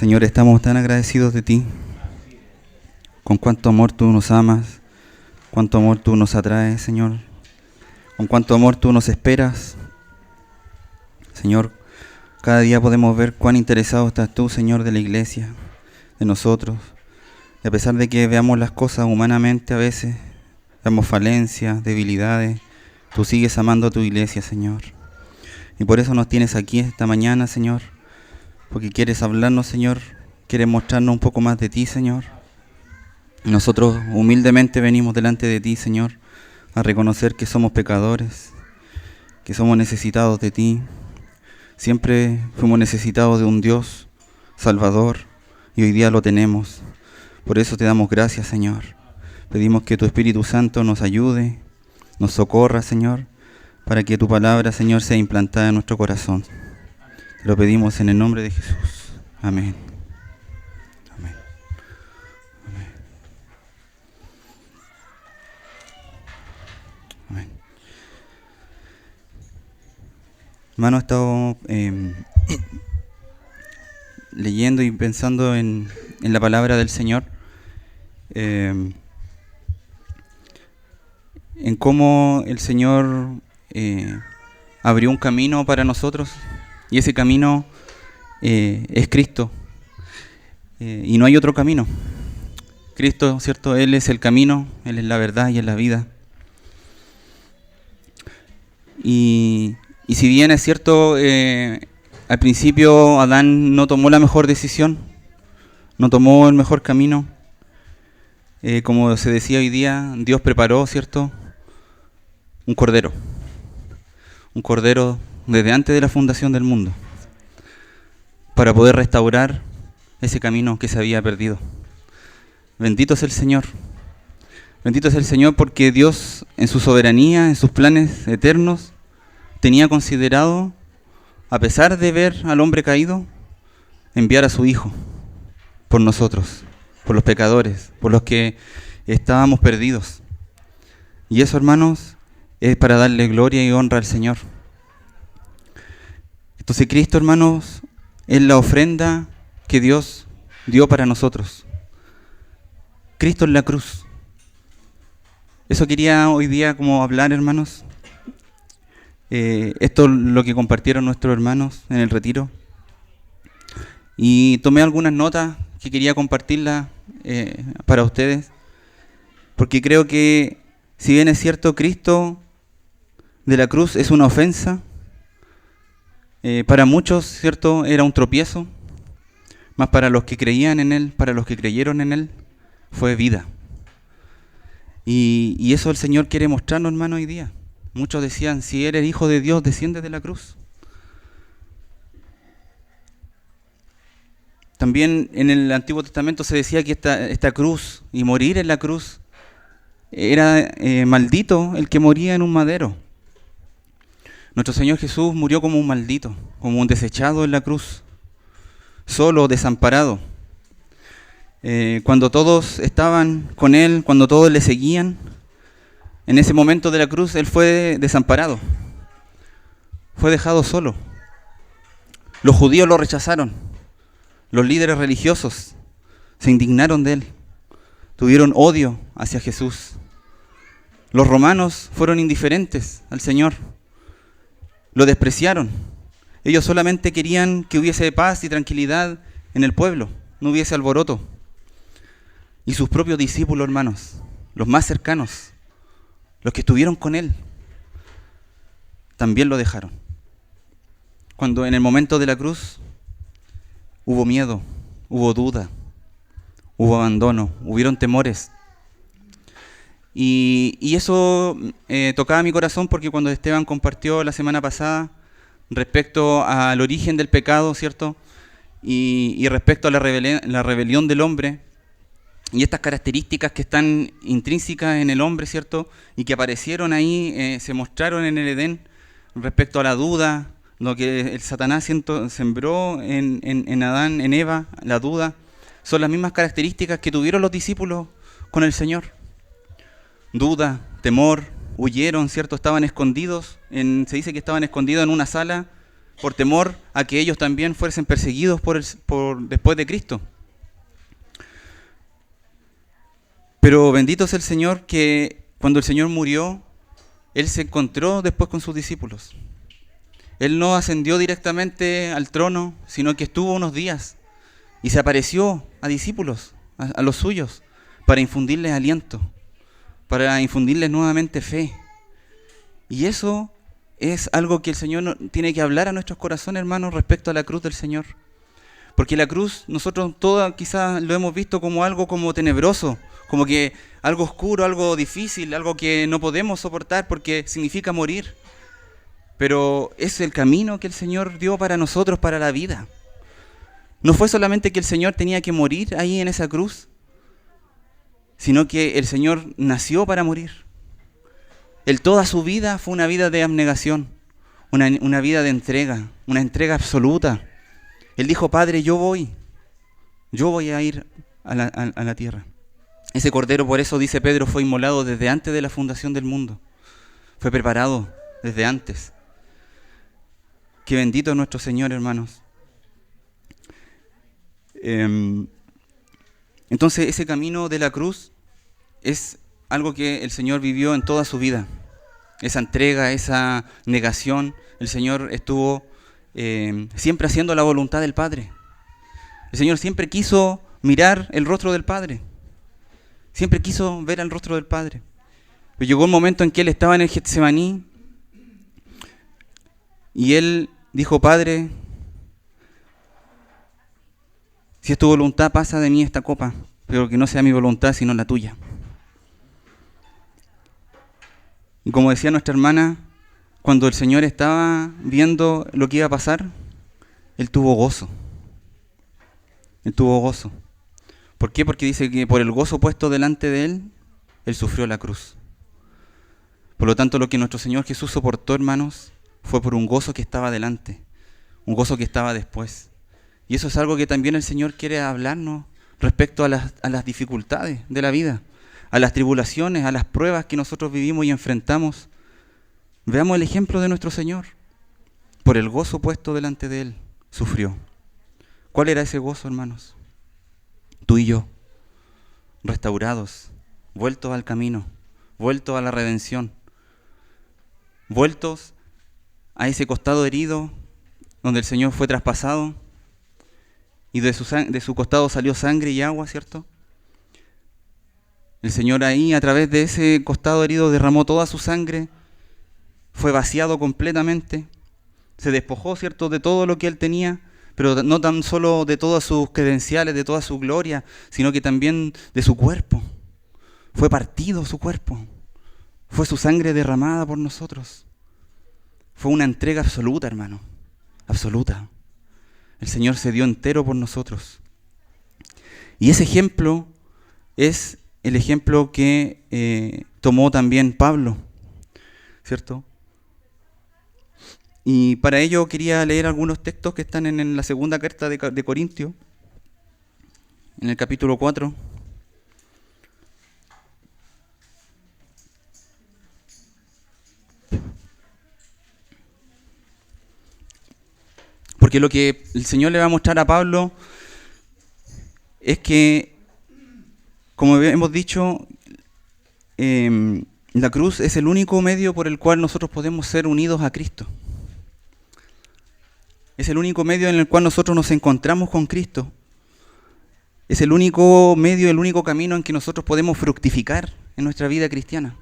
Señor, estamos tan agradecidos de ti, con cuánto amor tú nos amas, cuánto amor tú nos atraes, Señor, con cuánto amor tú nos esperas. Señor, cada día podemos ver cuán interesado estás tú, Señor, de la iglesia, de nosotros. Y a pesar de que veamos las cosas humanamente a veces, veamos falencias, debilidades, tú sigues amando a tu iglesia, Señor. Y por eso nos tienes aquí esta mañana, Señor, porque quieres hablarnos, Señor, quieres mostrarnos un poco más de ti, Señor. Nosotros humildemente venimos delante de ti, Señor, a reconocer que somos pecadores, que somos necesitados de ti. Siempre fuimos necesitados de un Dios Salvador y hoy día lo tenemos. Por eso te damos gracias, Señor. Pedimos que tu Espíritu Santo nos ayude, nos socorra, Señor, para que tu palabra, Señor, sea implantada en nuestro corazón. Te lo pedimos en el nombre de Jesús. Amén. Amén. Amén. Amén. Hermano, he estado leyendo y pensando en la palabra del Señor, en cómo el Señor abrió un camino para nosotros, y ese camino es Cristo, y no hay otro camino. Cristo, ¿cierto? Él es el camino, Él es la verdad y es la vida. Y si bien es cierto, al principio Adán no tomó la mejor decisión, no tomó el mejor camino, como se decía hoy día, Dios preparó, ¿cierto?, un cordero desde antes de la fundación del mundo, para poder restaurar ese camino que se había perdido. Bendito es el Señor. Bendito es el Señor porque Dios, en su soberanía, en sus planes eternos, tenía considerado, a pesar de ver al hombre caído, enviar a su Hijo por nosotros, por los pecadores, por los que estábamos perdidos. Y eso, hermanos, es para darle gloria y honra al Señor. Entonces Cristo, hermanos, es la ofrenda que Dios dio para nosotros. Cristo en la cruz. Eso quería hoy día como hablar, hermanos. Esto es lo que compartieron nuestros hermanos en el retiro. Y tomé algunas notas que quería compartirlas para ustedes. Porque creo que, si bien es cierto, Cristo de la cruz es una ofensa, para muchos, ¿cierto?, era un tropiezo, más para los que creían en Él, para los que creyeron en Él, fue vida. Y eso el Señor quiere mostrarnos, hermano, hoy día. Muchos decían, si eres hijo de Dios, desciende de la cruz. También en el Antiguo Testamento se decía que esta cruz y morir en la cruz era maldito el que moría en un madero. Nuestro Señor Jesús murió como un maldito, como un desechado en la cruz, solo, desamparado. Cuando todos estaban con Él, cuando todos le seguían, en ese momento de la cruz Él fue desamparado, fue dejado solo. Los judíos lo rechazaron, los líderes religiosos se indignaron de Él, tuvieron odio hacia Jesús. Los romanos fueron indiferentes al Señor, lo despreciaron. Ellos solamente querían que hubiese paz y tranquilidad en el pueblo, no hubiese alboroto. Y sus propios discípulos, hermanos, los más cercanos, los que estuvieron con Él, también lo dejaron. Cuando en el momento de la cruz hubo miedo, hubo duda, hubo abandono, hubieron temores. Y eso tocaba mi corazón porque cuando Esteban compartió la semana pasada respecto al origen del pecado, ¿cierto?, y respecto a la rebelión del hombre, y estas características que están intrínsecas en el hombre, ¿cierto?, y que aparecieron ahí, se mostraron en el Edén respecto a la duda, lo que el Satanás sembró en Adán, en Eva, la duda, son las mismas características que tuvieron los discípulos con el Señor. Duda, temor, huyeron, ¿cierto? Estaban escondidos, se dice que estaban escondidos en una sala por temor a que ellos también fuesen perseguidos después de Cristo. Pero bendito es el Señor que cuando el Señor murió, Él se encontró después con sus discípulos. Él no ascendió directamente al trono, sino que estuvo unos días y se apareció a discípulos, a los suyos, para infundirles aliento, para infundirles nuevamente fe. Y eso es algo que el Señor tiene que hablar a nuestros corazones, hermanos, respecto a la cruz del Señor. Porque la cruz, nosotros todas quizás lo hemos visto como algo como tenebroso, como que algo oscuro, algo difícil, algo que no podemos soportar porque significa morir. Pero es el camino que el Señor dio para nosotros, para la vida. No fue solamente que el Señor tenía que morir ahí en esa cruz, sino que el Señor nació para morir. Él toda su vida fue una vida de abnegación, una vida de entrega, una entrega absoluta. Él dijo, Padre, yo voy a ir a la tierra. Ese cordero, por eso dice Pedro, fue inmolado desde antes de la fundación del mundo. Fue preparado desde antes. Qué bendito es nuestro Señor, hermanos. Entonces, ese camino de la cruz es algo que el Señor vivió en toda su vida. Esa entrega, esa negación, el Señor estuvo siempre haciendo la voluntad del Padre. El Señor siempre quiso mirar el rostro del Padre. Siempre quiso ver el rostro del Padre. Pero llegó un momento en que Él estaba en el Getsemaní y Él dijo, Padre, si es tu voluntad, pasa de mí esta copa, pero que no sea mi voluntad, sino la tuya. Y como decía nuestra hermana, cuando el Señor estaba viendo lo que iba a pasar, Él tuvo gozo. Él tuvo gozo. ¿Por qué? Porque dice que por el gozo puesto delante de Él, Él sufrió la cruz. Por lo tanto, lo que nuestro Señor Jesús soportó, hermanos, fue por un gozo que estaba delante, un gozo que estaba después. Y eso es algo que también el Señor quiere hablarnos respecto a las dificultades de la vida, a las tribulaciones, a las pruebas que nosotros vivimos y enfrentamos. Veamos el ejemplo de nuestro Señor. Por el gozo puesto delante de Él, sufrió. ¿Cuál era ese gozo, hermanos? Tú y yo, restaurados, vueltos al camino, vueltos a la redención, vueltos a ese costado herido donde el Señor fue traspasado y de su costado salió sangre y agua, ¿cierto? El Señor ahí, a través de ese costado herido, derramó toda su sangre, fue vaciado completamente, se despojó, ¿cierto?, de todo lo que Él tenía, pero no tan solo de todas sus credenciales, de toda su gloria, sino que también de su cuerpo. Fue partido su cuerpo, fue su sangre derramada por nosotros. Fue una entrega absoluta, hermano, absoluta. El Señor se dio entero por nosotros. Y ese ejemplo es el ejemplo que tomó también Pablo, ¿cierto? Y para ello quería leer algunos textos que están en la segunda carta de Corintios, en el capítulo 4. Porque lo que el Señor le va a mostrar a Pablo es que, como hemos dicho, la cruz es el único medio por el cual nosotros podemos ser unidos a Cristo. Es el único medio en el cual nosotros nos encontramos con Cristo. Es el único medio, el único camino en que nosotros podemos fructificar en nuestra vida cristiana.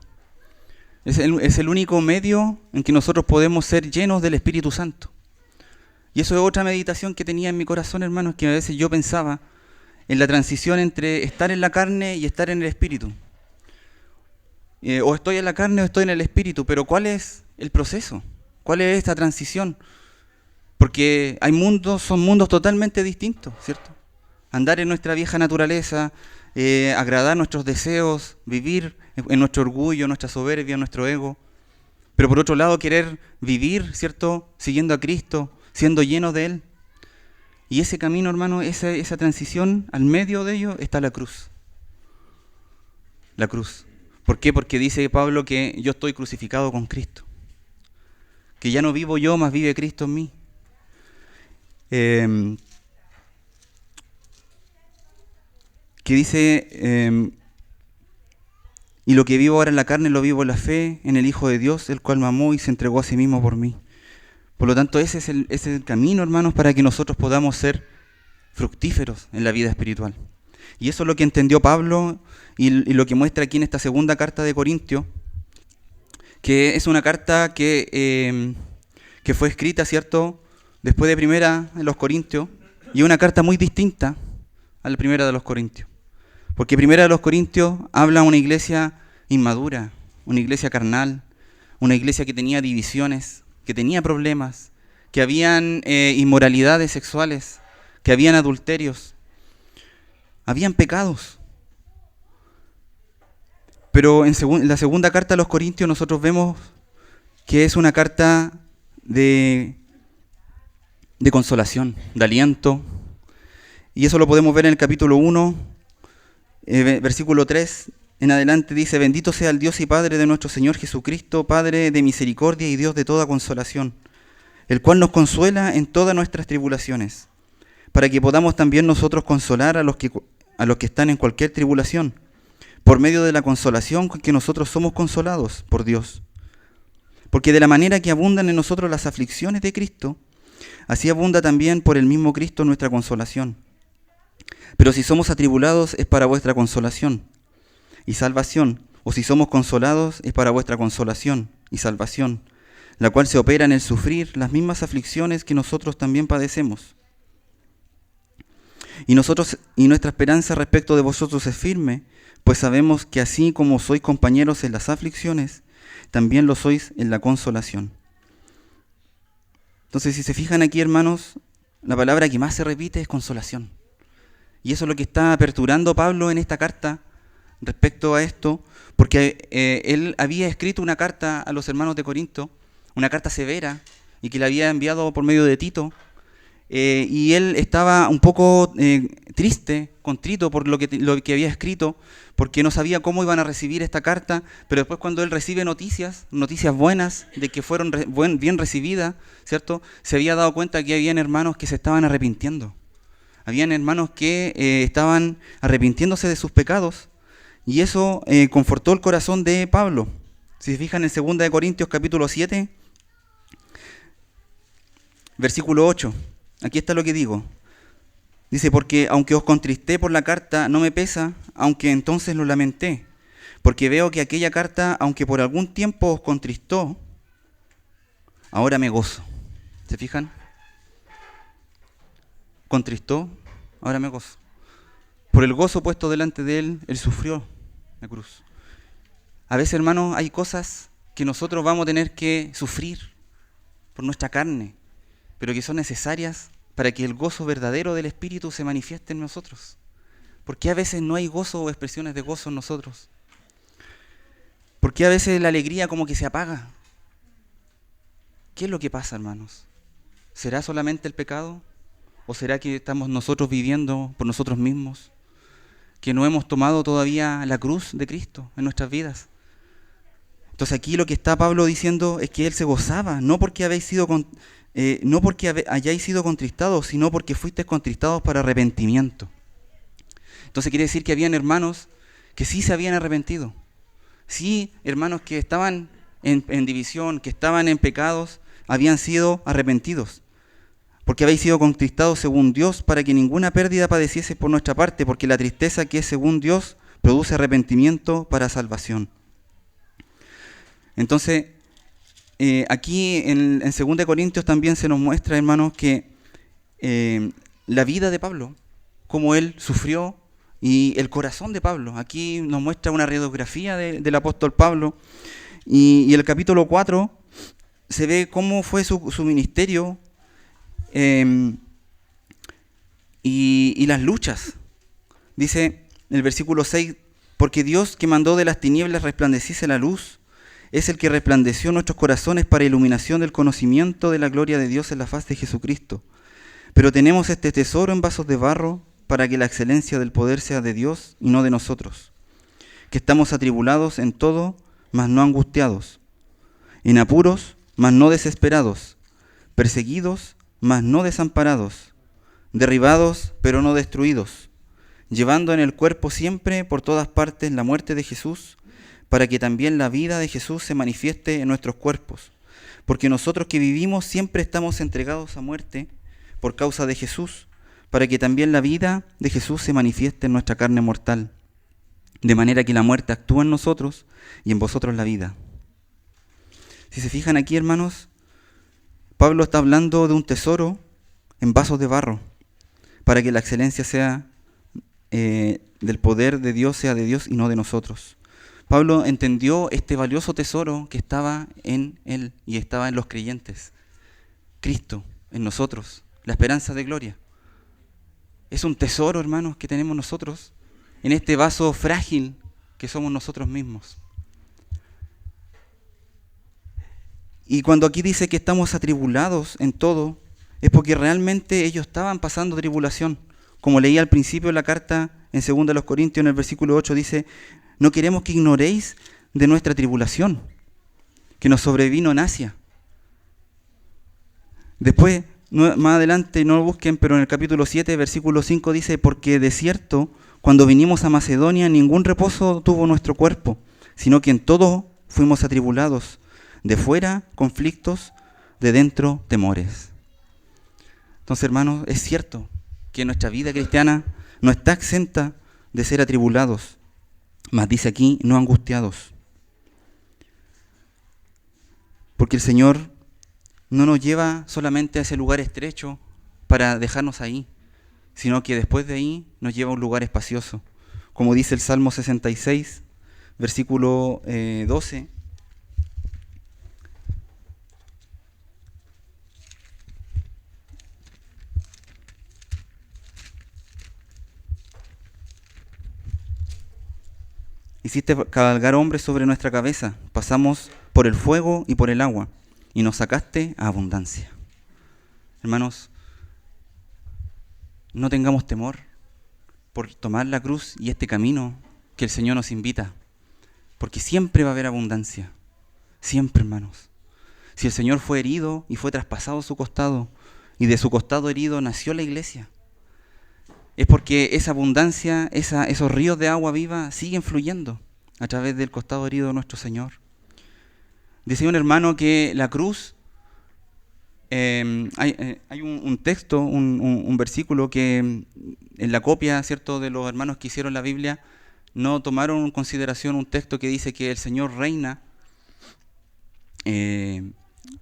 Es el único medio en que nosotros podemos ser llenos del Espíritu Santo. Y eso es otra meditación que tenía en mi corazón, hermanos, que a veces yo pensaba en la transición entre estar en la carne y estar en el Espíritu. O estoy en la carne o estoy en el Espíritu, pero ¿cuál es el proceso? ¿Cuál es esta transición? Porque son mundos totalmente distintos, ¿cierto? Andar en nuestra vieja naturaleza, agradar nuestros deseos, vivir en nuestro orgullo, nuestra soberbia, nuestro ego. Pero por otro lado, querer vivir, ¿cierto?, siguiendo a Cristo, siendo llenos de Él. Y ese camino, hermano, esa transición, al medio de ello está la cruz. La cruz. ¿Por qué? Porque dice Pablo que yo estoy crucificado con Cristo. Que ya no vivo yo, mas vive Cristo en mí. que dice, y lo que vivo ahora en la carne lo vivo en la fe, en el Hijo de Dios, el cual me amó y se entregó a sí mismo por mí. Por lo tanto, ese es el camino, hermanos, para que nosotros podamos ser fructíferos en la vida espiritual. Y eso es lo que entendió Pablo y lo que muestra aquí en esta segunda carta de Corintios, que es una carta que fue escrita, ¿cierto?, después de primera de los Corintios, y una carta muy distinta a la primera de los Corintios. Porque primera de los Corintios habla de una iglesia inmadura, una iglesia carnal, una iglesia que tenía divisiones, que tenía problemas, que habían inmoralidades sexuales, que habían adulterios, habían pecados. Pero en la segunda carta a los Corintios nosotros vemos que es una carta de consolación, de aliento. Y eso lo podemos ver en el capítulo 1, versículo 3 en adelante. Dice: bendito sea el Dios y Padre de nuestro Señor Jesucristo, Padre de misericordia y Dios de toda consolación, el cual nos consuela en todas nuestras tribulaciones, para que podamos también nosotros consolar a los que están en cualquier tribulación, por medio de la consolación con que nosotros somos consolados por Dios. Porque de la manera que abundan en nosotros las aflicciones de Cristo, así abunda también por el mismo Cristo nuestra consolación. Pero si somos atribulados es para vuestra consolación y salvación, o si somos consolados es para vuestra consolación y salvación, la cual se opera en el sufrir las mismas aflicciones que nosotros también padecemos. Y nuestra esperanza respecto de vosotros es firme, pues sabemos que así como sois compañeros en las aflicciones, también lo sois en la consolación. Entonces, si se fijan aquí, hermanos, la palabra que más se repite es consolación. Y eso es lo que está aperturando Pablo en esta carta respecto a esto, porque él había escrito una carta a los hermanos de Corinto, una carta severa, y que le había enviado por medio de Tito, y él estaba un poco triste, contrito por lo que había escrito, porque no sabía cómo iban a recibir esta carta, pero después cuando él recibe noticias buenas, de que fueron bien recibidas, ¿cierto?, se había dado cuenta que habían hermanos que se estaban arrepintiendo. Habían hermanos que estaban arrepintiéndose de sus pecados, y eso confortó el corazón de Pablo. Si se fijan en 2 de Corintios capítulo 7, versículo 8, aquí está lo que digo. Dice: porque aunque os contristé por la carta, no me pesa, aunque entonces lo lamenté, porque veo que aquella carta, aunque por algún tiempo os contristó, ahora me gozo. ¿Se fijan? Contristó, ahora me gozo. Por el gozo puesto delante de él, él sufrió la cruz. A veces, hermanos, hay cosas que nosotros vamos a tener que sufrir por nuestra carne, pero que son necesarias para que el gozo verdadero del Espíritu se manifieste en nosotros. ¿Por qué a veces no hay gozo o expresiones de gozo en nosotros? ¿Por qué a veces la alegría como que se apaga? ¿Qué es lo que pasa, hermanos? ¿Será solamente el pecado? ¿O será que estamos nosotros viviendo por nosotros mismos? ¿Que no hemos tomado todavía la cruz de Cristo en nuestras vidas? Entonces aquí lo que está Pablo diciendo es que él se gozaba, no porque hayáis sido contristados, sino porque fuisteis contristados para arrepentimiento. Entonces quiere decir que habían hermanos que sí se habían arrepentido. Sí, hermanos que estaban en división, que estaban en pecados, habían sido arrepentidos. Porque habéis sido contristados según Dios, para que ninguna pérdida padeciese por nuestra parte, porque la tristeza que es según Dios produce arrepentimiento para salvación. Entonces, aquí en 2 Corintios también se nos muestra, hermanos, que la vida de Pablo, cómo él sufrió, y el corazón de Pablo. Aquí nos muestra una radiografía del apóstol Pablo, y el capítulo 4 se ve cómo fue su ministerio y las luchas. Dice el versículo 6: porque Dios, que mandó de las tinieblas resplandeciese la luz, es el que resplandeció nuestros corazones para iluminación del conocimiento de la gloria de Dios en la faz de Jesucristo. Pero tenemos este tesoro en vasos de barro, para que la excelencia del poder sea de Dios y no de nosotros, que estamos atribulados en todo, mas no angustiados, en apuros, mas no desesperados, perseguidos, mas no desamparados, derribados, pero no destruidos, llevando en el cuerpo siempre por todas partes la muerte de Jesús, para que también la vida de Jesús se manifieste en nuestros cuerpos. Porque nosotros que vivimos siempre estamos entregados a muerte por causa de Jesús, para que también la vida de Jesús se manifieste en nuestra carne mortal, de manera que la muerte actúa en nosotros y en vosotros la vida. Si se fijan aquí, hermanos, Pablo está hablando de un tesoro en vasos de barro, para que la excelencia sea del poder de Dios, sea de Dios y no de nosotros. Pablo entendió este valioso tesoro que estaba en él y estaba en los creyentes. Cristo en nosotros, la esperanza de gloria. Es un tesoro, hermanos, que tenemos nosotros en este vaso frágil que somos nosotros mismos. Y cuando aquí dice que estamos atribulados en todo, es porque realmente ellos estaban pasando tribulación. Como leí al principio de la carta en 2 Corintios, en el versículo 8, dice: no queremos que ignoréis de nuestra tribulación, que nos sobrevino en Asia. Después, más adelante, no lo busquen, pero en el capítulo 7, versículo 5 dice: porque de cierto, cuando vinimos a Macedonia, ningún reposo tuvo nuestro cuerpo, sino que en todo fuimos atribulados, de fuera conflictos, de dentro temores. Entonces, hermanos, es cierto que nuestra vida cristiana no está exenta de ser atribulados, mas dice aquí, no angustiados. Porque el Señor no nos lleva solamente a ese lugar estrecho para dejarnos ahí, sino que después de ahí nos lleva a un lugar espacioso. Como dice el Salmo 66, versículo 12. Hiciste cabalgar hombres sobre nuestra cabeza, pasamos por el fuego y por el agua, y nos sacaste a abundancia. Hermanos, no tengamos temor por tomar la cruz y este camino que el Señor nos invita, porque siempre va a haber abundancia, siempre, hermanos. Si el Señor fue herido y fue traspasado su costado, y de su costado herido nació la iglesia, es porque esa abundancia, esos ríos de agua viva siguen fluyendo a través del costado herido de nuestro Señor. Decía un hermano que la cruz, hay un texto, un versículo que en la copia, ¿cierto?, de los hermanos que hicieron la Biblia, no tomaron en consideración un texto que dice que el Señor reina,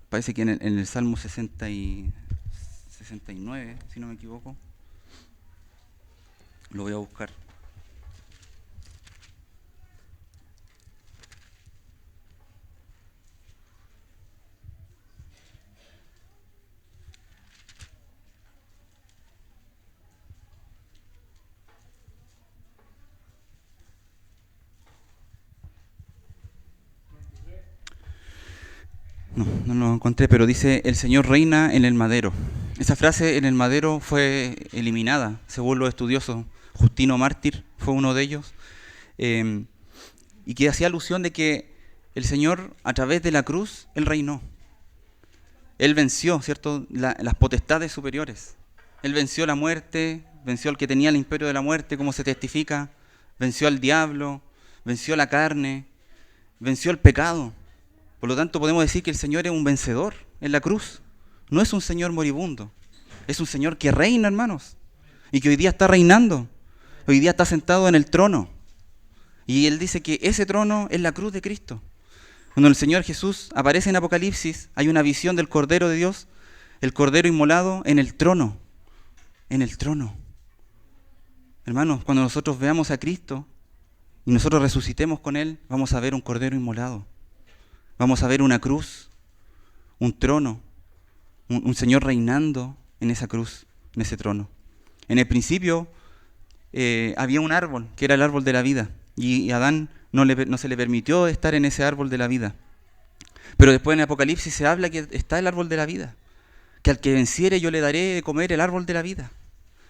parece que en el Salmo 69, si no me equivoco. Lo voy a buscar. No lo encontré, pero dice: el Señor reina en el madero. Esa frase, en el madero, fue eliminada, según los estudiosos. Justino Mártir fue uno de ellos, y que hacía alusión de que el Señor, a través de la cruz, Él reinó. Él venció, ¿cierto?, las potestades superiores. Él venció la muerte, venció al que tenía el imperio de la muerte, como se testifica, venció al diablo, venció la carne, venció el pecado. Por lo tanto, podemos decir que el Señor es un vencedor en la cruz. No es un Señor moribundo, es un Señor que reina, hermanos, y que hoy día está reinando. Hoy día está sentado en el trono. Y Él dice que ese trono es la cruz de Cristo. Cuando el Señor Jesús aparece en Apocalipsis, hay una visión del Cordero de Dios, el Cordero inmolado en el trono. En el trono. Hermanos, cuando nosotros veamos a Cristo y nosotros resucitemos con Él, vamos a ver un Cordero inmolado. Vamos a ver una cruz, un trono, un Señor reinando en esa cruz, en ese trono. En el principio había un árbol, que era el árbol de la vida, y a Adán no se le permitió estar en ese árbol de la vida. Pero después en el Apocalipsis se habla que está el árbol de la vida, que al que venciere yo le daré de comer el árbol de la vida,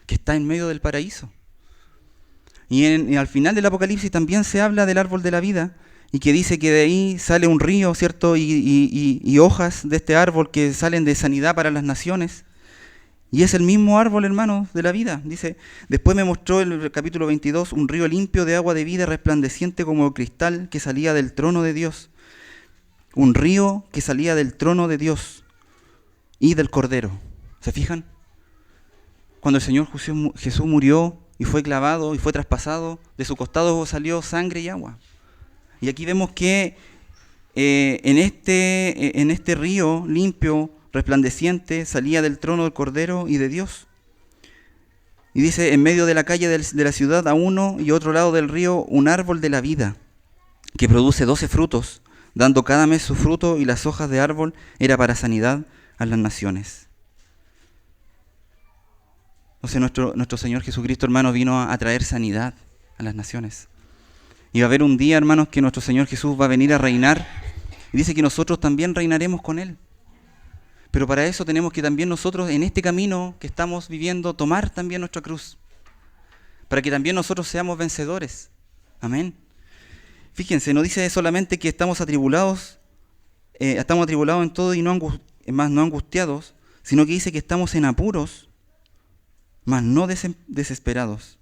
que está en medio del paraíso. Y al final del Apocalipsis también se habla del árbol de la vida, y que dice que de ahí sale un río, ¿cierto?, y hojas de este árbol que salen de sanidad para las naciones, Y es el mismo árbol, hermanos, de la vida. Dice, después me mostró en el capítulo 22 un río limpio de agua de vida resplandeciente como cristal que salía del trono de Dios. Un río que salía del trono de Dios y del Cordero. ¿Se fijan? Cuando el Señor Jesús murió y fue clavado y fue traspasado, de su costado salió sangre y agua. Y aquí vemos que en este río limpio, resplandeciente, salía del trono del Cordero y de Dios. Y dice, en medio de la calle de la ciudad, a uno y otro lado del río, un árbol de la vida, que produce 12 frutos, dando cada mes su fruto, y las hojas de árbol era para sanidad a las naciones. Entonces nuestro Señor Jesucristo, hermanos, vino a traer sanidad a las naciones. Y va a haber un día, hermanos, que nuestro Señor Jesús va a venir a reinar, y dice que nosotros también reinaremos con Él. Pero para eso tenemos que también nosotros, en este camino que estamos viviendo, tomar también nuestra cruz, para que también nosotros seamos vencedores. Amén. Fíjense, no dice solamente que estamos atribulados en todo y no angustiados, sino que dice que estamos en apuros, mas no desesperados.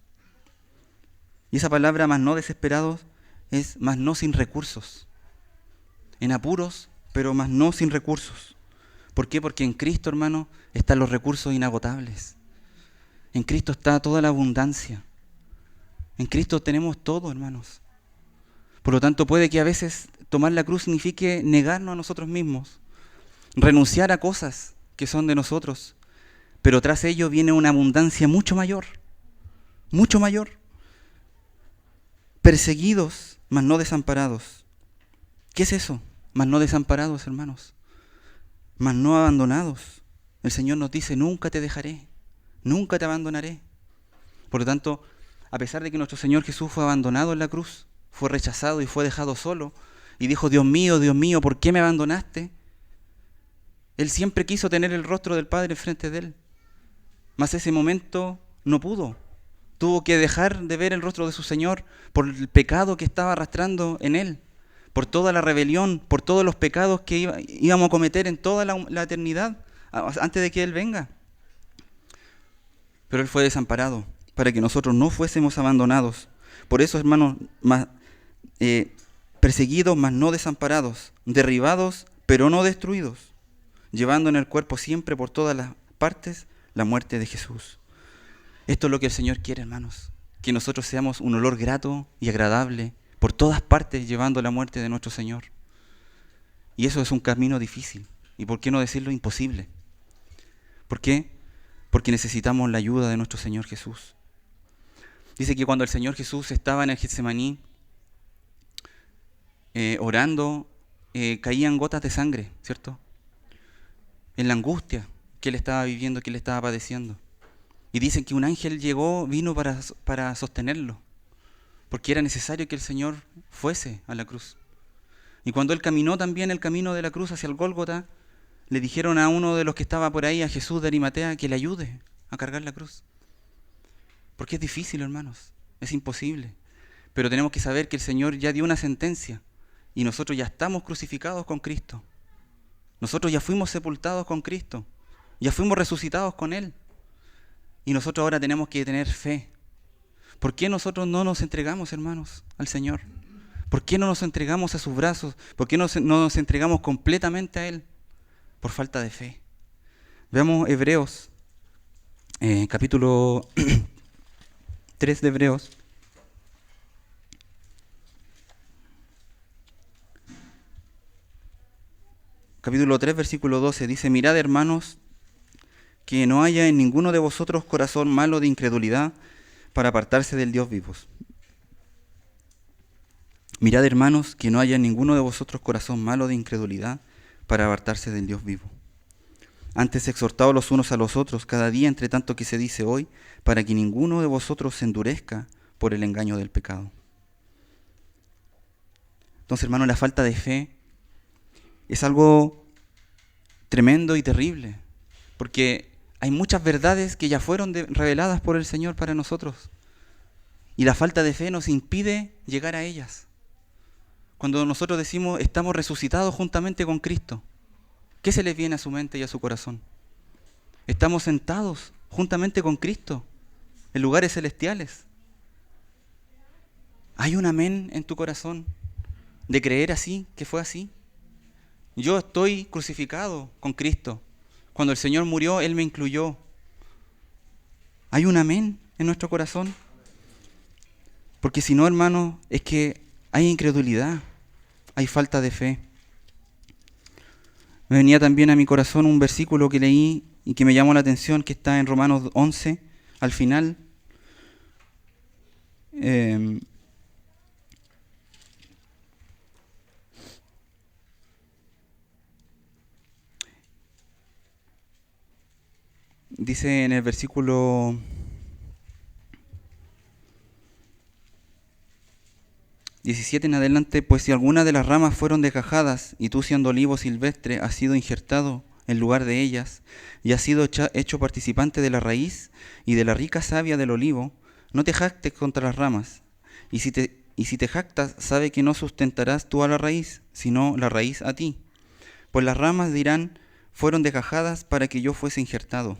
Y esa palabra, más no desesperados, es más no sin recursos. En apuros, pero más no sin recursos. ¿Por qué? Porque en Cristo, hermano, están los recursos inagotables. En Cristo está toda la abundancia. En Cristo tenemos todo, hermanos. Por lo tanto, puede que a veces tomar la cruz signifique negarnos a nosotros mismos, renunciar a cosas que son de nosotros, pero tras ello viene una abundancia mucho mayor, mucho mayor. Perseguidos, mas no desamparados. ¿Qué es eso? Mas no desamparados, hermanos. Mas no abandonados. El Señor nos dice, nunca te dejaré, nunca te abandonaré. Por lo tanto, a pesar de que nuestro Señor Jesús fue abandonado en la cruz, fue rechazado y fue dejado solo, y dijo, Dios mío, ¿por qué me abandonaste? Él siempre quiso tener el rostro del Padre frente de él, mas ese momento no pudo. Tuvo que dejar de ver el rostro de su Señor por el pecado que estaba arrastrando en él, por toda la rebelión, por todos los pecados que íbamos a cometer en toda la eternidad antes de que Él venga. Pero Él fue desamparado para que nosotros no fuésemos abandonados. Por eso, hermanos, perseguidos mas no desamparados, derribados pero no destruidos, llevando en el cuerpo siempre por todas las partes la muerte de Jesús. Esto es lo que el Señor quiere, hermanos, que nosotros seamos un olor grato y agradable por todas partes, llevando la muerte de nuestro Señor. Y eso es un camino difícil, y por qué no decirlo imposible. ¿Por qué? Porque necesitamos la ayuda de nuestro Señor Jesús. Dice que cuando el Señor Jesús estaba en el Getsemaní, orando, caían gotas de sangre, ¿cierto? En la angustia que Él estaba viviendo, que Él estaba padeciendo. Y dicen que un ángel vino para sostenerlo, porque era necesario que el Señor fuese a la cruz. Y cuando Él caminó también el camino de la cruz hacia el Gólgota, le dijeron a uno de los que estaba por ahí, a Jesús de Arimatea, que le ayude a cargar la cruz. Porque es difícil, hermanos, es imposible. Pero tenemos que saber que el Señor ya dio una sentencia y nosotros ya estamos crucificados con Cristo. Nosotros ya fuimos sepultados con Cristo, ya fuimos resucitados con Él. Y nosotros ahora tenemos que tener fe. ¿Por qué nosotros no nos entregamos, hermanos, al Señor? ¿Por qué no nos entregamos a sus brazos? ¿Por qué no nos entregamos completamente a Él? Por falta de fe. Veamos Hebreos, capítulo 3 de Hebreos. Capítulo 3, versículo 12, dice, mirad, hermanos, que no haya en ninguno de vosotros corazón malo de incredulidad para apartarse del Dios vivo. Mirad, hermanos, que no haya en ninguno de vosotros corazón malo de incredulidad para apartarse del Dios vivo. Antes exhortaos los unos a los otros cada día, entre tanto que se dice hoy, para que ninguno de vosotros se endurezca por el engaño del pecado. Entonces, hermanos, la falta de fe es algo tremendo y terrible, porque hay muchas verdades que ya fueron reveladas por el Señor para nosotros, y la falta de fe nos impide llegar a ellas. Cuando nosotros decimos estamos resucitados juntamente con Cristo, ¿qué se les viene a su mente y a su corazón? Estamos sentados juntamente con Cristo en lugares celestiales. ¿Hay un amén en tu corazón de creer así, que fue así? Yo estoy crucificado con Cristo. Cuando el Señor murió, Él me incluyó. ¿Hay un amén en nuestro corazón? Porque si no, hermano, es que hay incredulidad, hay falta de fe. Me venía también a mi corazón un versículo que leí y que me llamó la atención, que está en Romanos 11, al final. Dice en el versículo 17 en adelante: pues si alguna de las ramas fueron desgajadas, y tú siendo olivo silvestre has sido injertado en lugar de ellas, y has sido hecho participante de la raíz y de la rica savia del olivo, no te jactes contra las ramas. Y si te jactas, sabe que no sustentarás tú a la raíz, sino la raíz a ti. Pues las ramas dirán: fueron desgajadas para que yo fuese injertado.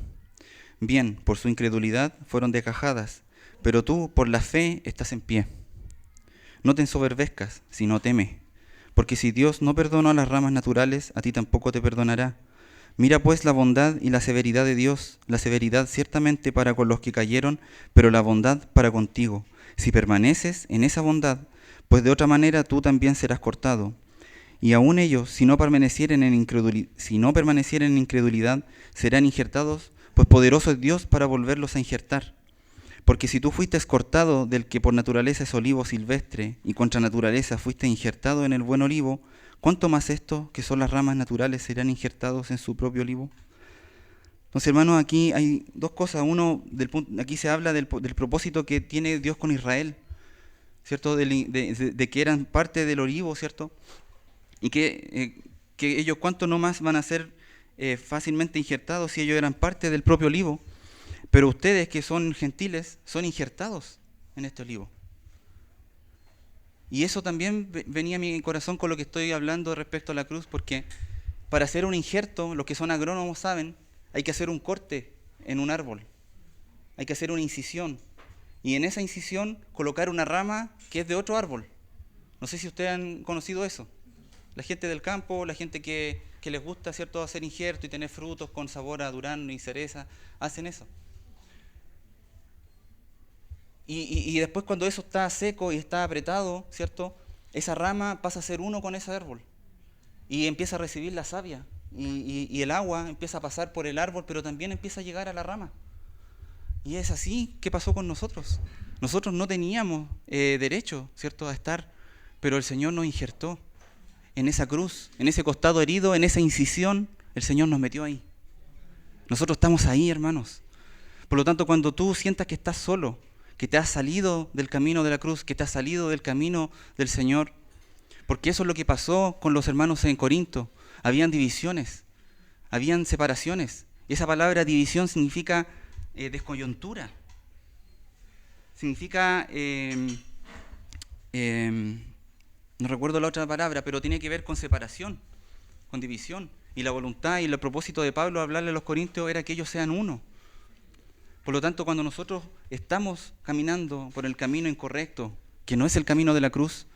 Bien, por su incredulidad fueron desgajadas, pero tú por la fe estás en pie. No te ensoberbezcas, sino teme, porque si Dios no perdonó a las ramas naturales, a ti tampoco te perdonará. Mira pues la bondad y la severidad de Dios, la severidad ciertamente para con los que cayeron, pero la bondad para contigo, si permaneces en esa bondad, pues de otra manera tú también serás cortado. Y aun ellos, si no permanecieren en incredulidad, serán injertados, pues poderoso es Dios para volverlos a injertar. Porque si tú fuiste cortado del que por naturaleza es olivo silvestre, y contra naturaleza fuiste injertado en el buen olivo, ¿cuánto más estos, que son las ramas naturales, serán injertados en su propio olivo? Entonces, hermanos, aquí hay dos cosas. Uno, aquí se habla del propósito que tiene Dios con Israel, ¿cierto? De que eran parte del olivo, ¿cierto? Y que ellos cuánto no más van a ser fácilmente injertados si ellos eran parte del propio olivo. Pero ustedes que son gentiles son injertados en este olivo. Y eso también venía a mi corazón con lo que estoy hablando respecto a la cruz, porque para hacer un injerto, los que son agrónomos saben, hay que hacer un corte en un árbol, hay que hacer una incisión, y en esa incisión colocar una rama que es de otro árbol. No sé si ustedes han conocido eso. La gente del campo, la gente que les gusta, ¿cierto?, hacer injerto y tener frutos con sabor a durazno y cereza, hacen eso. Y después, cuando eso está seco y está apretado, ¿cierto?, esa rama pasa a ser uno con ese árbol y empieza a recibir la savia y el agua empieza a pasar por el árbol, pero también empieza a llegar a la rama. Y es así que pasó con nosotros. Nosotros no teníamos derecho, ¿cierto?, a estar, pero el Señor nos injertó en esa cruz, en ese costado herido, en esa incisión. El Señor nos metió ahí. Nosotros estamos ahí, hermanos. Por lo tanto, cuando tú sientas que estás solo, que te has salido del camino de la cruz, que te has salido del camino del Señor, porque eso es lo que pasó con los hermanos en Corinto. Habían divisiones, habían separaciones. Y esa palabra división significa descoyuntura. Significa, no recuerdo la otra palabra, pero tiene que ver con separación, con división. Y la voluntad y el propósito de Pablo al hablarle a los corintios era que ellos sean uno. Por lo tanto, cuando nosotros estamos caminando por el camino incorrecto, que no es el camino de la cruz,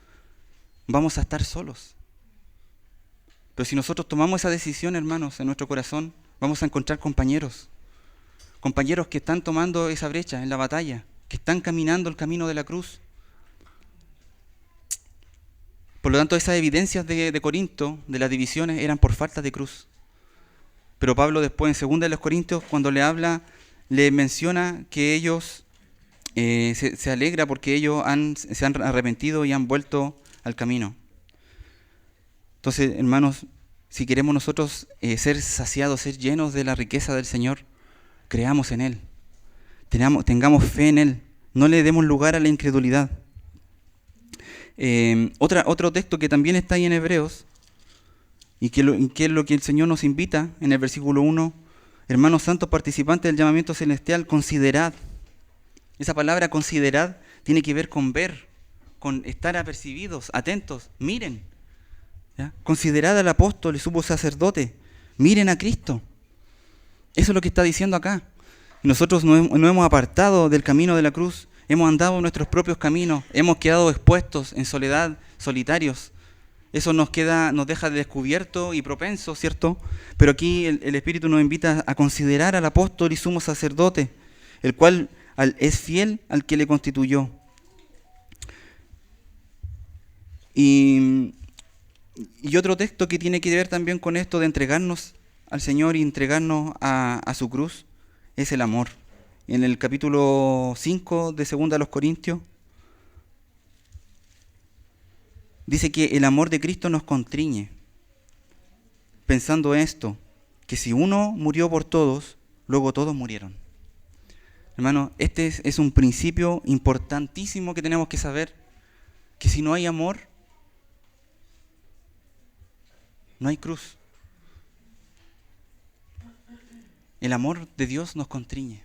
vamos a estar solos. Pero si nosotros tomamos esa decisión, hermanos, en nuestro corazón, vamos a encontrar compañeros que están tomando esa brecha en la batalla, que están caminando el camino de la cruz. Por lo tanto, esas evidencias de Corinto, de las divisiones, eran por falta de cruz. Pero Pablo después, en 2 de los Corintios, cuando le habla, le menciona que ellos se alegra porque ellos se han arrepentido y han vuelto al camino. Entonces, hermanos, si queremos nosotros ser saciados, ser llenos de la riqueza del Señor, creamos en Él, tengamos fe en Él, no le demos lugar a la incredulidad. Otro texto que también está ahí en Hebreos, y que es lo que el Señor nos invita en el versículo 1: hermanos santos, participantes del llamamiento celestial, considerad. Esa palabra considerad tiene que ver con ver, con estar apercibidos, atentos. Miren, ¿ya? Considerad al apóstol y sumo sacerdote. Miren a Cristo. Eso es lo que está diciendo acá. Nosotros no hemos apartado del camino de la cruz, hemos andado en nuestros propios caminos, hemos quedado expuestos en soledad, solitarios. Eso nos deja descubierto y propenso, ¿cierto? Pero aquí el Espíritu nos invita a considerar al apóstol y sumo sacerdote, el cual es fiel al que le constituyó. Y otro texto que tiene que ver también con esto de entregarnos al Señor y entregarnos a su cruz es el amor. En el capítulo 5 de 2 de los Corintios dice que el amor de Cristo nos constriñe, pensando esto, que si uno murió por todos, luego todos murieron. Hermano, este es un principio importantísimo que tenemos que saber, que si no hay amor, no hay cruz. El amor de Dios nos constriñe.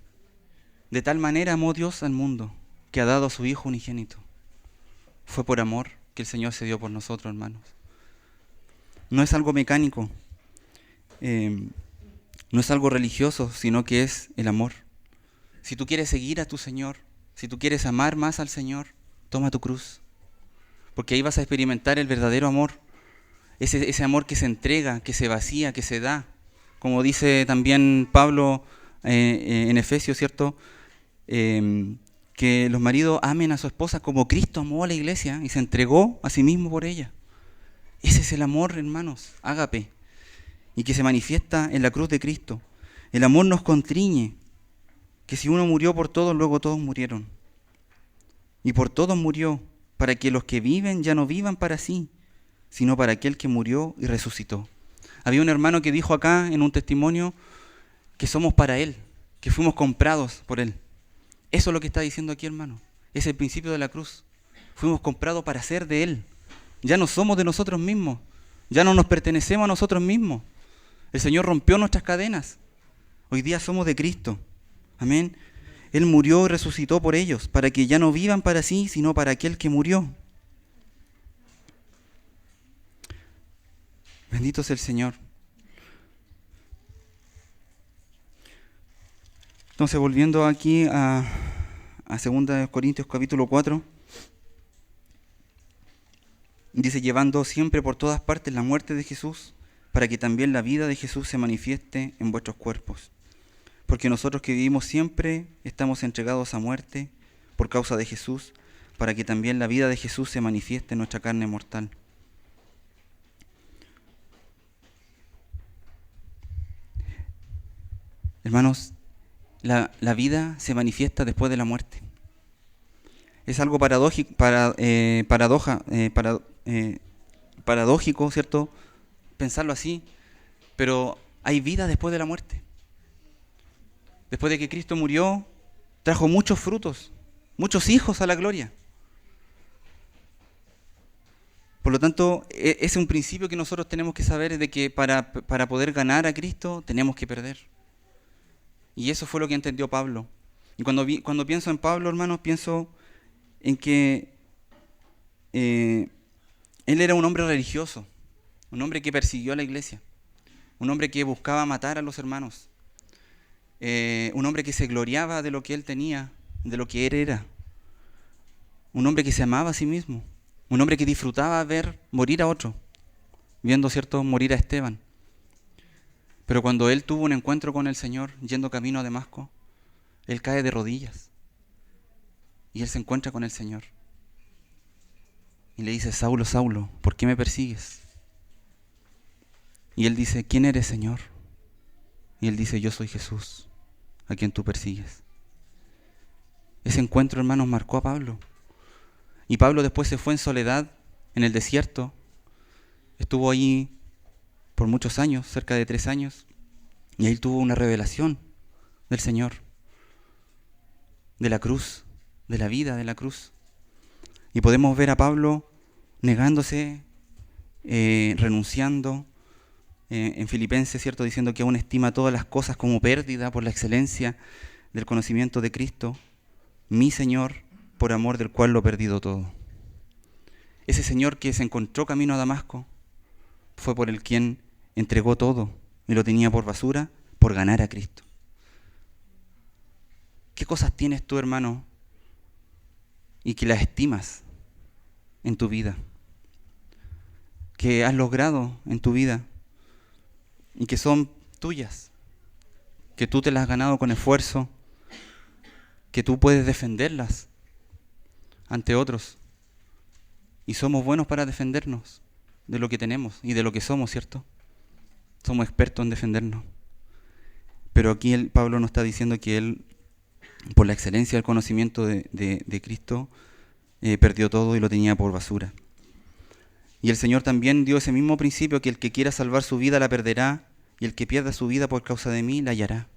De tal manera amó Dios al mundo, que ha dado a su Hijo unigénito. Fue por amor que el Señor se dio por nosotros, hermanos. No es algo mecánico, no es algo religioso, sino que es el amor. Si tú quieres seguir a tu Señor, si tú quieres amar más al Señor, toma tu cruz. Porque ahí vas a experimentar el verdadero amor. Ese amor que se entrega, que se vacía, que se da. Como dice también Pablo en Efesios, ¿cierto? Que los maridos amen a su esposa como Cristo amó a la iglesia y se entregó a sí mismo por ella. Ese es el amor, hermanos, ágape, y que se manifiesta en la cruz de Cristo. El amor nos constriñe, que si uno murió por todos, luego todos murieron. Y por todos murió, para que los que viven ya no vivan para sí, sino para aquel que murió y resucitó. Había un hermano que dijo acá en un testimonio que somos para Él, que fuimos comprados por Él. Eso es lo que está diciendo aquí, hermano. Es el principio de la cruz. Fuimos comprados para ser de Él. Ya no somos de nosotros mismos. Ya no nos pertenecemos a nosotros mismos. El Señor rompió nuestras cadenas. Hoy día somos de Cristo. Amén. Él murió y resucitó por ellos, para que ya no vivan para sí, sino para aquel que murió. Bendito es el Señor. Entonces, volviendo aquí a 2 Corintios capítulo 4, dice, llevando siempre por todas partes la muerte de Jesús, para que también la vida de Jesús se manifieste en vuestros cuerpos. Porque nosotros que vivimos siempre estamos entregados a muerte por causa de Jesús, para que también la vida de Jesús se manifieste en nuestra carne mortal. Hermanos, la vida se manifiesta después de la muerte. Es algo paradójico, ¿cierto? Pensarlo así, pero hay vida después de la muerte. Después de que Cristo murió, trajo muchos frutos, muchos hijos a la gloria. Por lo tanto, es un principio que nosotros tenemos que saber, de que para poder ganar a Cristo tenemos que perder. Y eso fue lo que entendió Pablo. Y cuando pienso en Pablo, hermanos, pienso en que él era un hombre religioso, un hombre que persiguió a la iglesia, un hombre que buscaba matar a los hermanos, un hombre que se gloriaba de lo que él tenía, de lo que él era, un hombre que se amaba a sí mismo, un hombre que disfrutaba ver morir a otro, viendo, ¿cierto?, morir a Esteban. Pero cuando él tuvo un encuentro con el Señor, yendo camino a Damasco, él cae de rodillas y él se encuentra con el Señor. Y le dice, Saulo, Saulo, ¿por qué me persigues? Y él dice, ¿quién eres, Señor? Y él dice, yo soy Jesús, a quien tú persigues. Ese encuentro, hermanos, marcó a Pablo. Y Pablo después se fue en soledad, en el desierto. Estuvo ahí por muchos años, cerca de 3 años. Y ahí tuvo una revelación del Señor, de la cruz, de la vida de la cruz. Y podemos ver a Pablo negándose, renunciando, en Filipenses, ¿cierto?, diciendo que aún estima todas las cosas como pérdida por la excelencia del conocimiento de Cristo, mi Señor, por amor del cual lo he perdido todo. Ese Señor que se encontró camino a Damasco fue por el quien entregó todo y lo tenía por basura por ganar a Cristo. ¿Qué cosas tienes tú, hermano, y que las estimas en tu vida? Que has logrado en tu vida y que son tuyas, que tú te las has ganado con esfuerzo, que tú puedes defenderlas ante otros. Y somos buenos para defendernos de lo que tenemos y de lo que somos, ¿cierto? Somos expertos en defendernos. Pero aquí Pablo nos está diciendo que él, por la excelencia del conocimiento de Cristo, perdió todo y lo tenía por basura. Y el Señor también dio ese mismo principio, que el que quiera salvar su vida la perderá, y el que pierda su vida por causa de mí la hallará.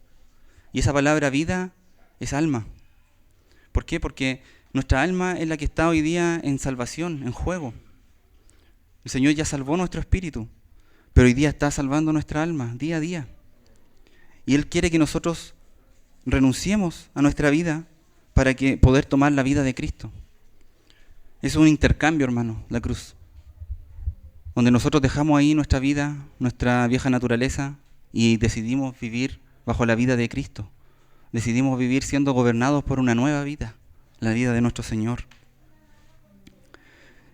Y esa palabra vida es alma. ¿Por qué? Porque nuestra alma es la que está hoy día en salvación, en juego. El Señor ya salvó nuestro espíritu, pero hoy día está salvando nuestra alma, día a día. Y Él quiere que nosotros renunciemos a nuestra vida para poder tomar la vida de Cristo. Es un intercambio, hermano, la cruz, donde nosotros dejamos ahí nuestra vida, nuestra vieja naturaleza, y decidimos vivir bajo la vida de Cristo. Decidimos vivir siendo gobernados por una nueva vida, la vida de nuestro Señor.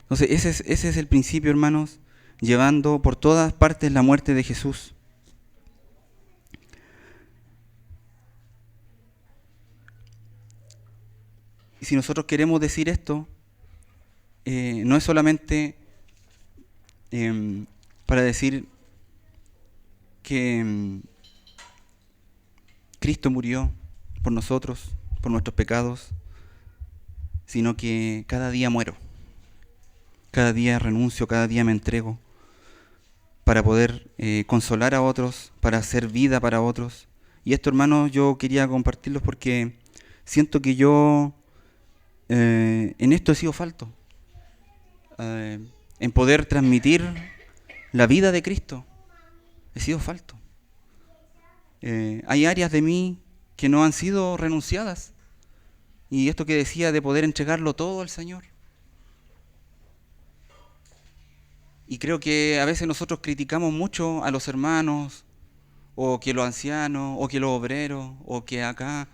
Entonces, ese es el principio, hermanos, llevando por todas partes la muerte de Jesús. Y si nosotros queremos decir esto, no es solamente para decir que Cristo murió por nosotros, por nuestros pecados, sino que cada día muero, cada día renuncio, cada día me entrego para poder consolar a otros, para hacer vida para otros. Y esto, hermanos, yo quería compartirlos porque siento que yo en esto he sido falto, en poder transmitir la vida de Cristo, he sido falto. Hay áreas de mí que no han sido renunciadas, y esto que decía de poder entregarlo todo al Señor. Y creo que a veces nosotros criticamos mucho a los hermanos, o que los ancianos, o que los obreros, o que acá,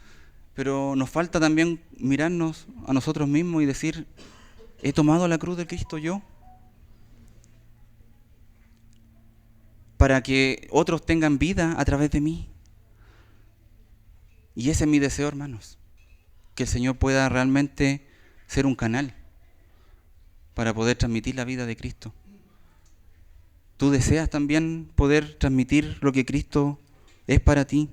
pero nos falta también mirarnos a nosotros mismos y decir, ¿he tomado la cruz de Cristo yo? Para que otros tengan vida a través de mí. Y ese es mi deseo, hermanos, que el Señor pueda realmente ser un canal para poder transmitir la vida de Cristo. ¿Tú deseas también poder transmitir lo que Cristo es para ti?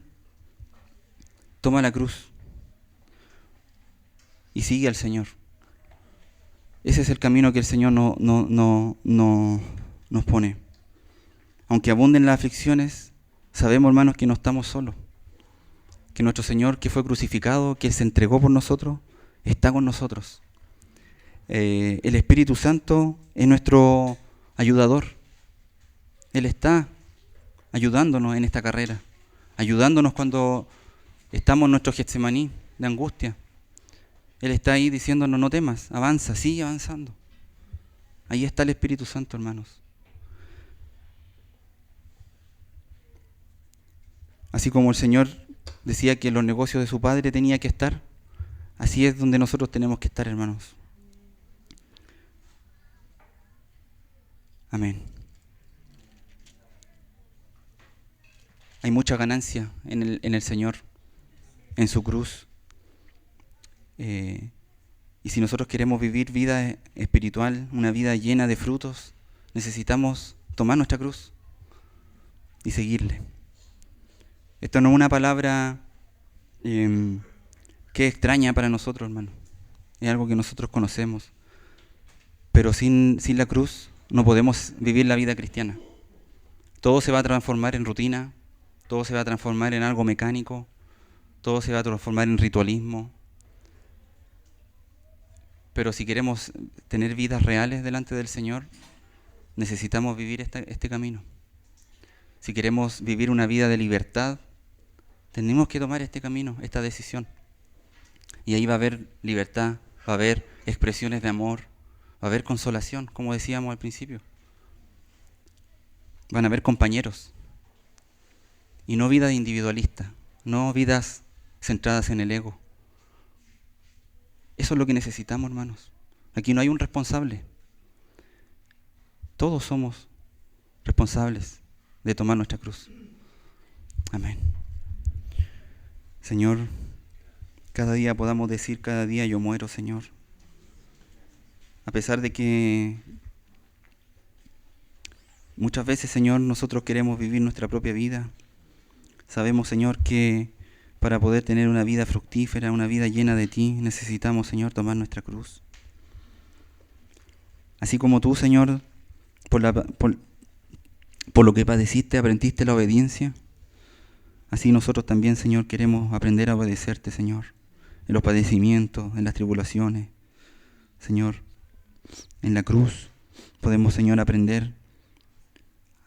Toma la cruz y sigue al Señor. Ese es el camino que el Señor nos pone. Aunque abunden las aflicciones, sabemos, hermanos, que no estamos solos. Que nuestro Señor, que fue crucificado, que se entregó por nosotros, está con nosotros. El Espíritu Santo es nuestro ayudador. Él está ayudándonos en esta carrera, ayudándonos cuando estamos en nuestro Getsemaní de angustia. Él está ahí diciéndonos, no temas, avanza, sigue avanzando. Ahí está el Espíritu Santo, hermanos. Así como el Señor decía que los negocios de su Padre tenía que estar, así es donde nosotros tenemos que estar, hermanos. Amén. Hay mucha ganancia en el Señor, en su cruz. Y si nosotros queremos vivir vida espiritual, una vida llena de frutos, necesitamos tomar nuestra cruz y seguirle. Esto no es una palabra que es extraña para nosotros, hermano. Es algo que nosotros conocemos. Pero sin la cruz no podemos vivir la vida cristiana. Todo se va a transformar en rutina, todo se va a transformar en algo mecánico, todo se va a transformar en ritualismo. Pero si queremos tener vidas reales delante del Señor, necesitamos vivir este camino. Si queremos vivir una vida de libertad, tenemos que tomar este camino, esta decisión. Y ahí va a haber libertad, va a haber expresiones de amor, va a haber consolación, como decíamos al principio. Van a haber compañeros. Y no vidas individualistas, no vidas centradas en el ego, Eso es lo que necesitamos, hermanos. Aquí no hay un responsable. Todos somos responsables de tomar nuestra cruz. Amén. Señor, cada día podamos decir, cada día yo muero, Señor. A pesar de que muchas veces, Señor, nosotros queremos vivir nuestra propia vida. Sabemos, Señor, que para poder tener una vida fructífera, una vida llena de ti, necesitamos, Señor, tomar nuestra cruz. Así como tú, Señor, por lo que padeciste, aprendiste la obediencia, así nosotros también, Señor, queremos aprender a obedecerte, Señor, en los padecimientos, en las tribulaciones. Señor, en la cruz podemos, Señor, aprender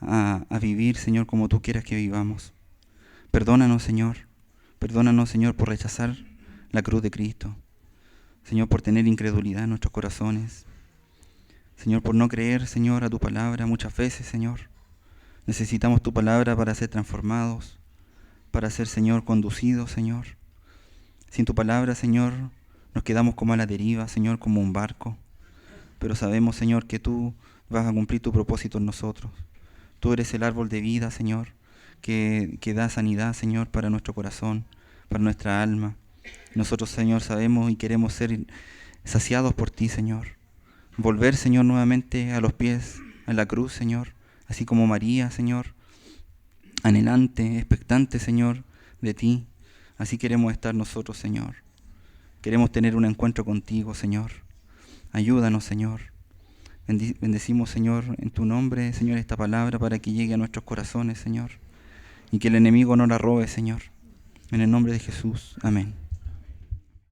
a vivir, Señor, como tú quieras que vivamos. Perdónanos, Señor, por rechazar la cruz de Cristo. Señor, por tener incredulidad en nuestros corazones. Señor, por no creer, Señor, a tu palabra muchas veces, Señor. Necesitamos tu palabra para ser transformados, para ser, Señor, conducidos, Señor. Sin tu palabra, Señor, nos quedamos como a la deriva, Señor, como un barco. Pero sabemos, Señor, que tú vas a cumplir tu propósito en nosotros. Tú eres el árbol de vida, Señor, que da sanidad, Señor, para nuestro corazón, para nuestra alma. Nosotros, Señor, sabemos y queremos ser saciados por ti, Señor. Volver, Señor, nuevamente a los pies, a la cruz, Señor, así como María, Señor, anhelante, expectante, Señor, de ti. Así queremos estar nosotros, Señor. Queremos tener un encuentro contigo, Señor. Ayúdanos, Señor. Bendecimos, Señor, en tu nombre, Señor, esta palabra para que llegue a nuestros corazones, Señor. Y que el enemigo no la robe, Señor. En el nombre de Jesús. Amén.